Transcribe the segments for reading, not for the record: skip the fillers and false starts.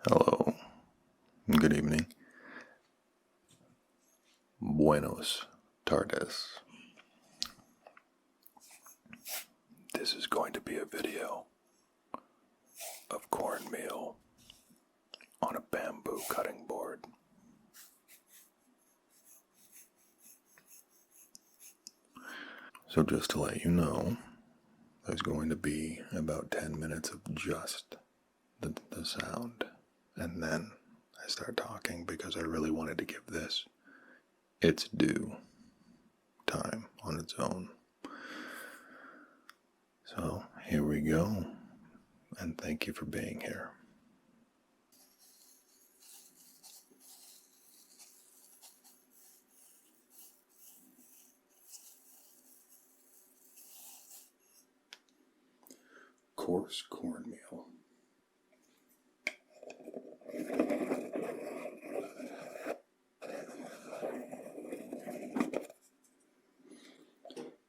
Hello, good evening. Buenos tardes. This is going to be a video of cornmeal on a bamboo cutting board. So just to let you know, there's going to be about 10 minutes of just the sound, and then I start talking because I really wanted to give this its due time on its own. So here we go, and thank you for being here. Coarse cornmeal.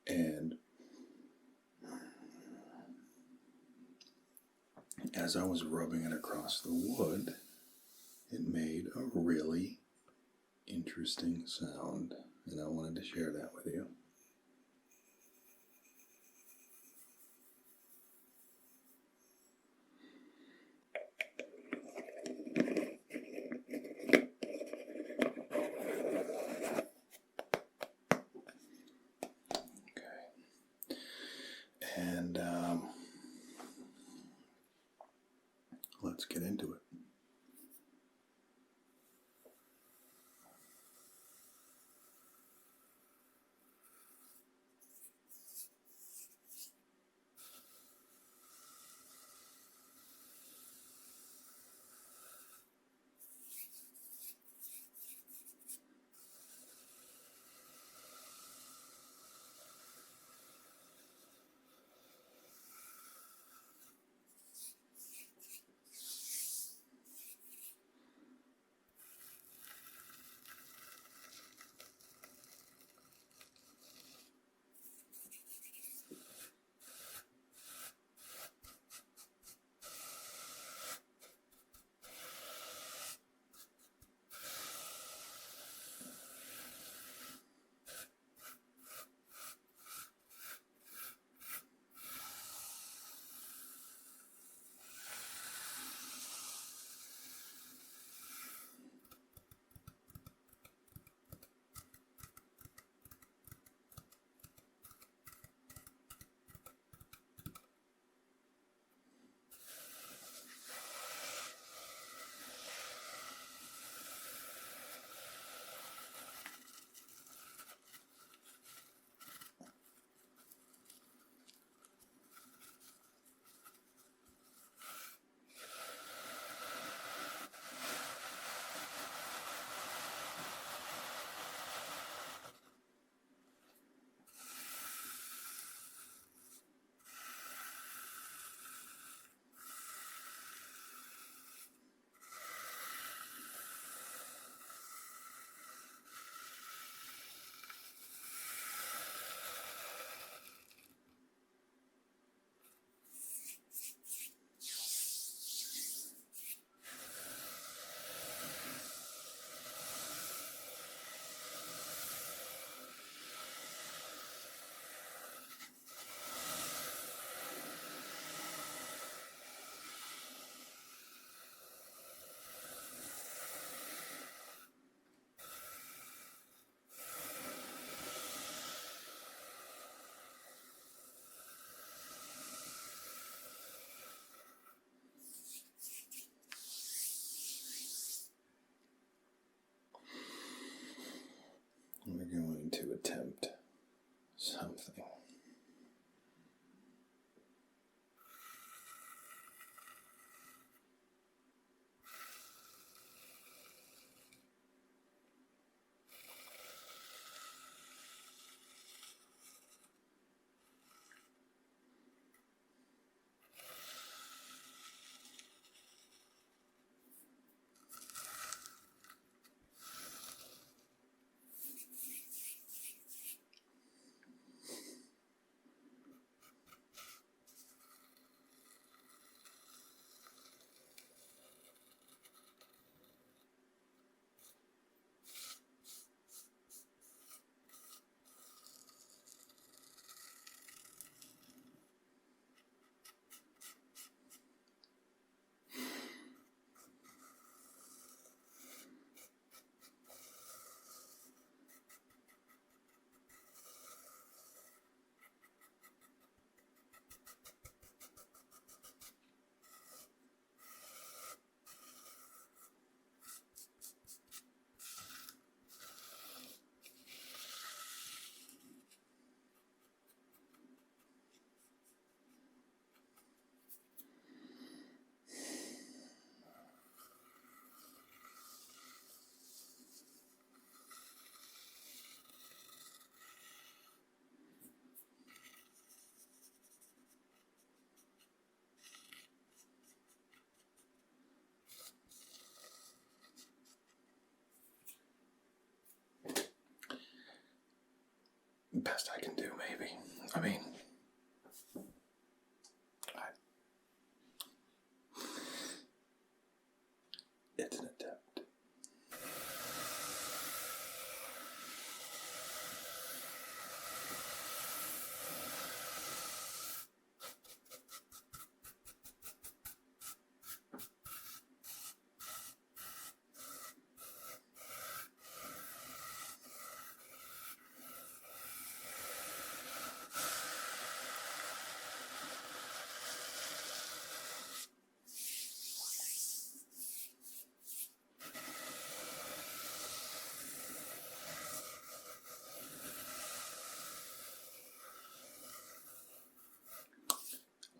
And as I was rubbing it across the wood, it made a really interesting sound, and I wanted to share that with you. And let's get into it. Best I can do, maybe. I mean, it's an attempt.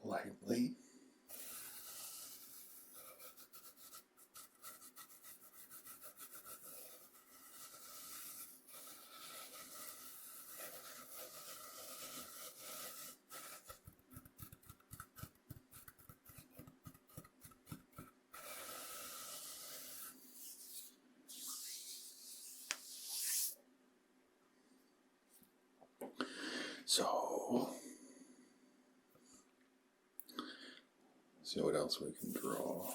Lightly. So, see what else we can draw.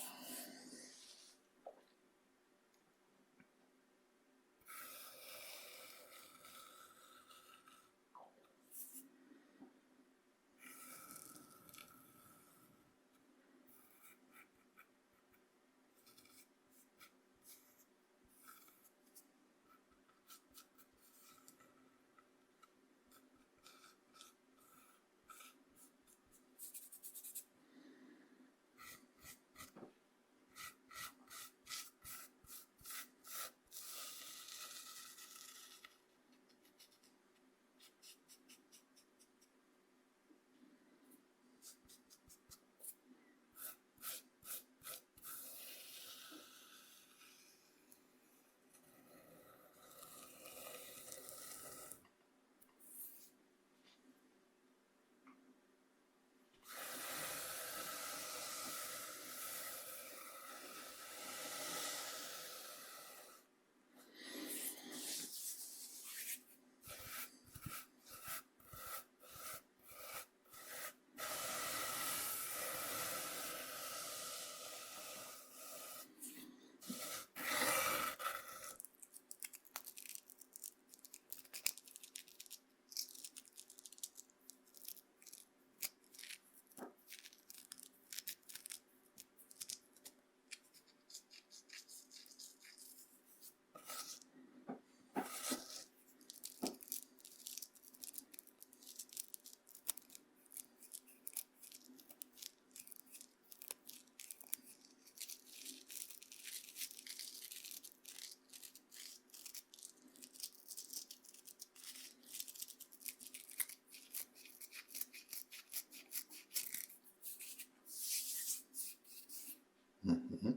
Mm-hmm.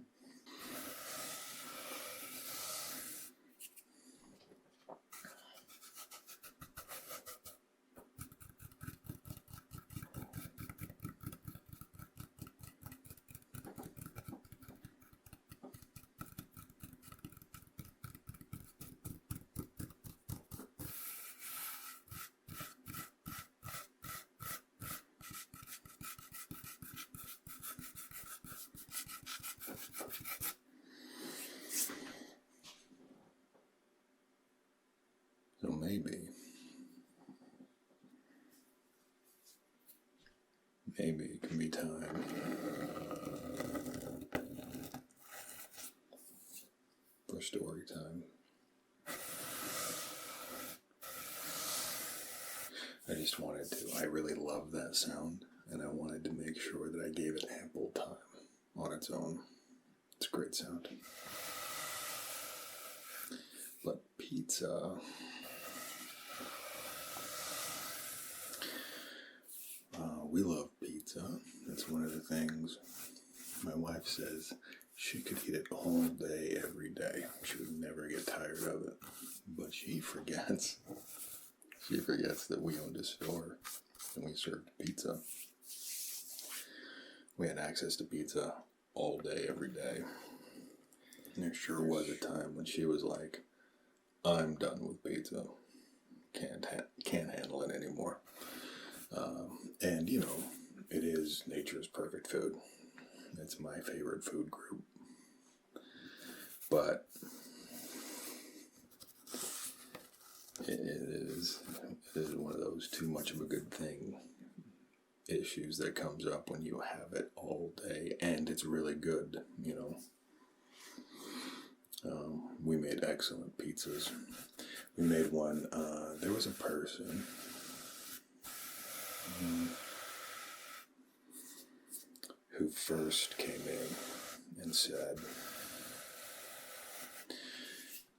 So maybe it can be time for story time. I really love that sound, and I wanted to make sure that I gave it ample time on its own. It's a great sound. But pizza, we love pizza. That's one of the things my wife says she could eat it all day, every day. She would never get tired of it. But she forgets. She forgets that we owned a store and we served pizza. We had access to pizza all day, every day. And there sure was a time when she was like, I'm done with pizza. can't handle it anymore. And you know, it is nature's perfect food. It's my favorite food group. But it is one of those too much of a good thing issues that comes up when you have it all day, and it's really good, you know. We made excellent pizzas. We made one, there was a person who first came in and said,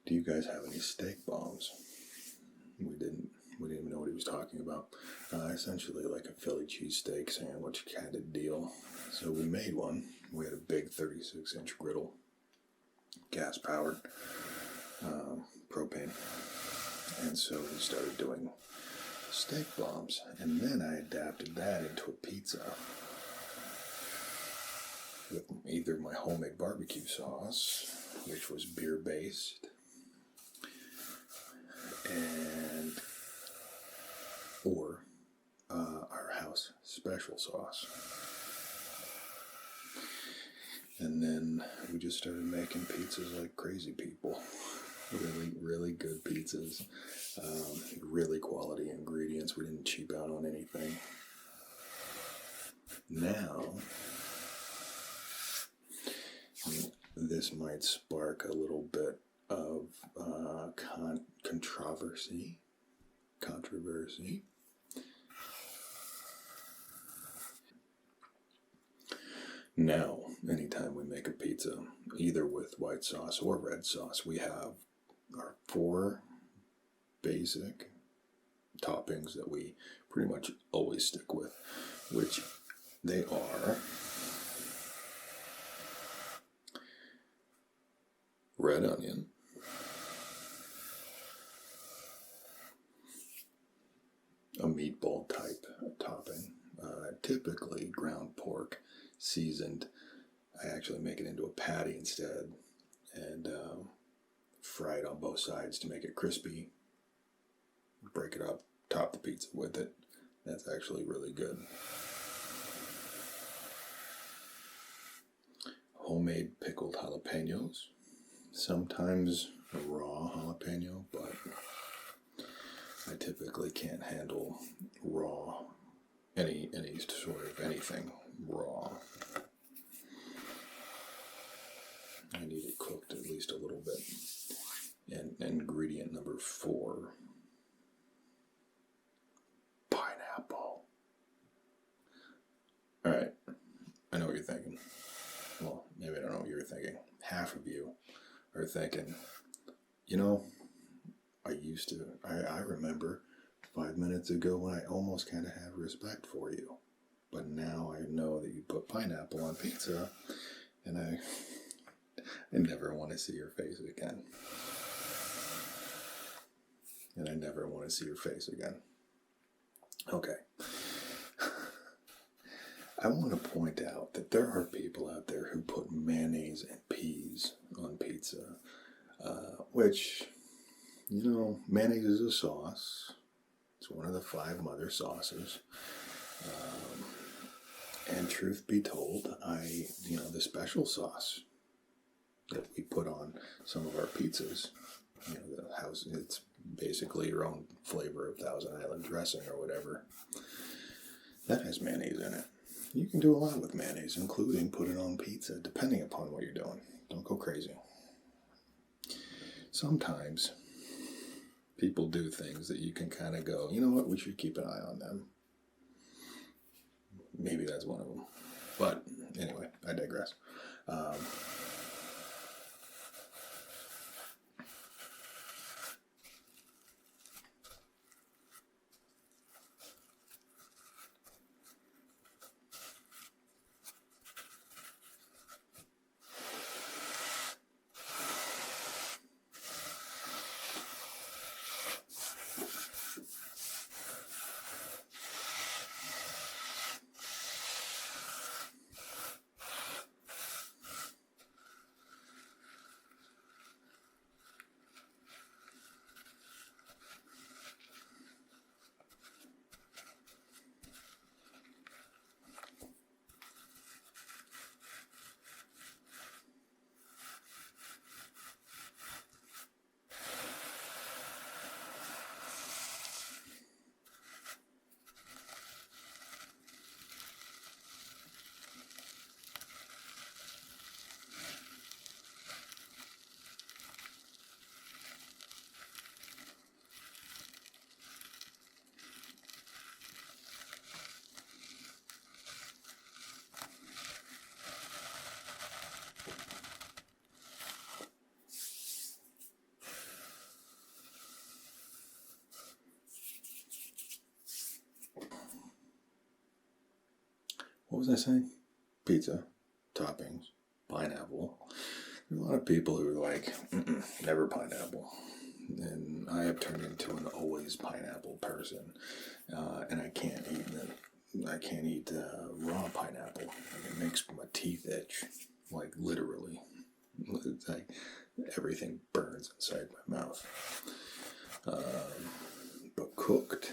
"Do you guys have any steak bombs?" We didn't even know what he was talking about. Essentially like a Philly cheesesteak sandwich kind of deal. So we made one. We had a big 36-inch griddle, gas powered, propane. And so we started doing steak bombs. And then I adapted that into a pizza with either my homemade barbecue sauce, which was beer based, or our house special sauce. And then we just started making pizzas like crazy people. Really, really good pizzas. Really quality ingredients. We didn't cheap out on anything. Now, this might spark a little bit of controversy. Now, anytime we make a pizza, either with white sauce or red sauce, we have our 4 basic toppings that we pretty much always stick with, which they are red onion, a meatball type topping, typically ground pork, seasoned. I actually make it into a patty instead, and fry it on both sides to make it crispy. Break it up, top the pizza with it. That's actually really good. Homemade pickled jalapenos. Sometimes a raw jalapeno, but I typically can't handle raw, any sort of anything raw. I need it cooked at least a little bit. And ingredient number 4, pineapple. Alright, I know what you're thinking. Well, maybe I don't know what you're thinking. Half of you are thinking, you know, I remember 5 minutes ago when I almost kind of had respect for you. But now I know that you put pineapple on pizza, and I never want to see your face again. And I never want to see your face again. Okay. I want to point out that there are people out there who put mayonnaise and peas on pizza, which, you know, mayonnaise is a sauce. It's one of the 5 mother sauces. And truth be told, the special sauce that we put on some of our pizzas, the house, it's basically your own flavor of Thousand Island dressing or whatever. That has mayonnaise in it. You can do a lot with mayonnaise, including put it on pizza, depending upon what you're doing. Don't go crazy. Sometimes people do things that you can kind of go, you know what, we should keep an eye on them. Maybe that's one of them. But anyway, I digress. what was I saying? Pizza, toppings, pineapple. There are a lot of people who are like, never pineapple. And I have turned into an always pineapple person. And I can't eat raw pineapple. It makes my teeth itch, like literally. It's like everything burns inside my mouth. But cooked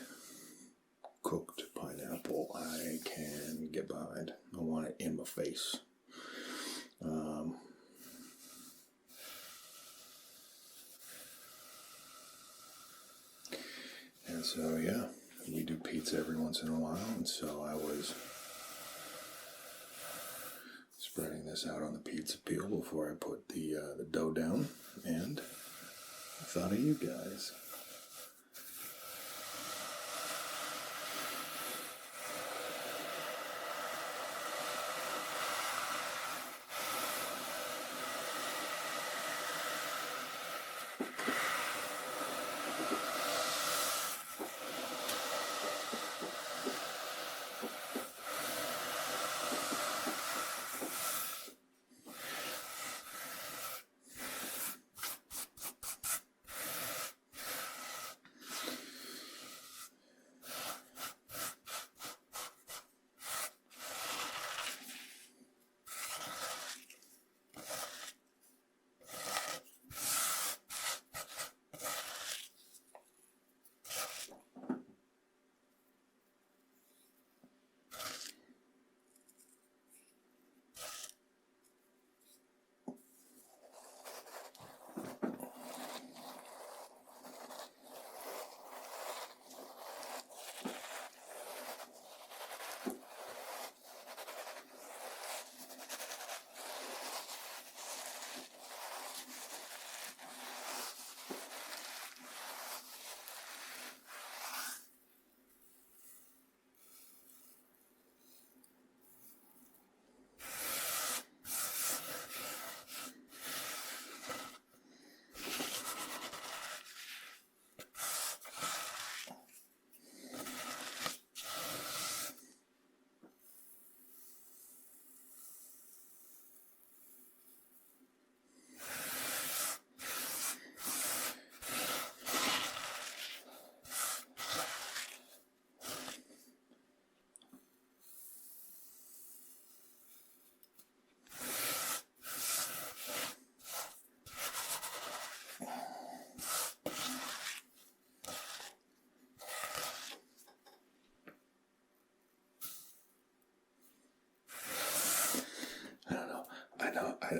pineapple, I can get behind. I want it in my face. And so, yeah, we do pizza every once in a while, and so I was spreading this out on the pizza peel before I put the dough down, and I thought of you guys.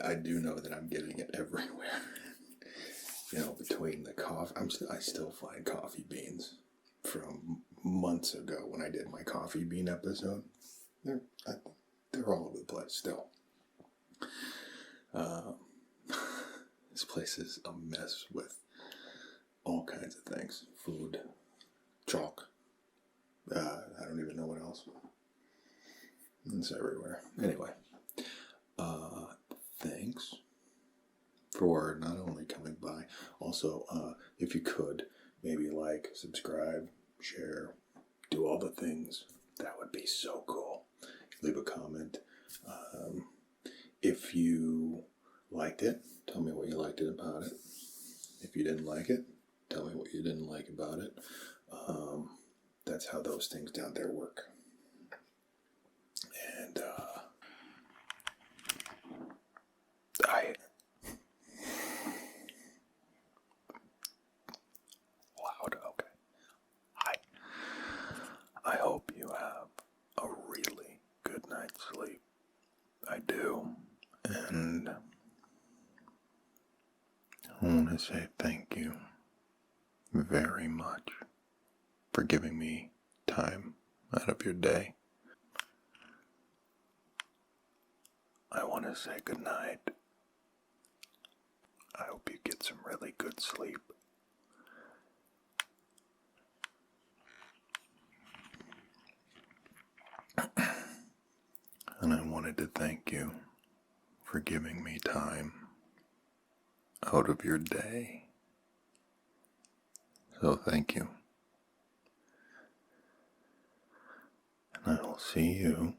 I do know that I'm getting it everywhere. Between the coffee, I still find coffee beans from months ago when I did my coffee bean episode. They're all over the place still. This place is a mess with all kinds of things. Food, chalk. I don't even know what else. It's everywhere. Anyway. Thanks for not only coming by, also, if you could, maybe like, subscribe, share, do all the things. That would be so cool. Leave a comment. If you liked it, tell me what you liked about it. If you didn't like it, tell me what you didn't like about it. That's how those things down there work. And, I hope you have a really good night's sleep. I do. And I want to say thank you very much for giving me time out of your day. I want to say good night. I hope you get some really good sleep. And I wanted to thank you for giving me time out of your day. So thank you. And I will see you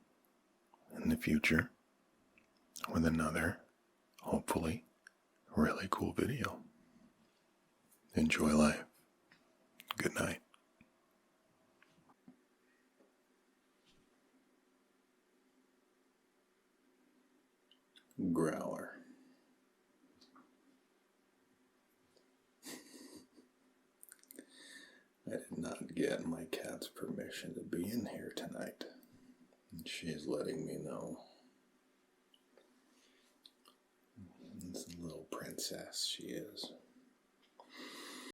in the future with another, hopefully, really cool video. Enjoy life. Good night. Growler. I did not get my cat's permission to be in here tonight. And she's letting me know. This little princess she is.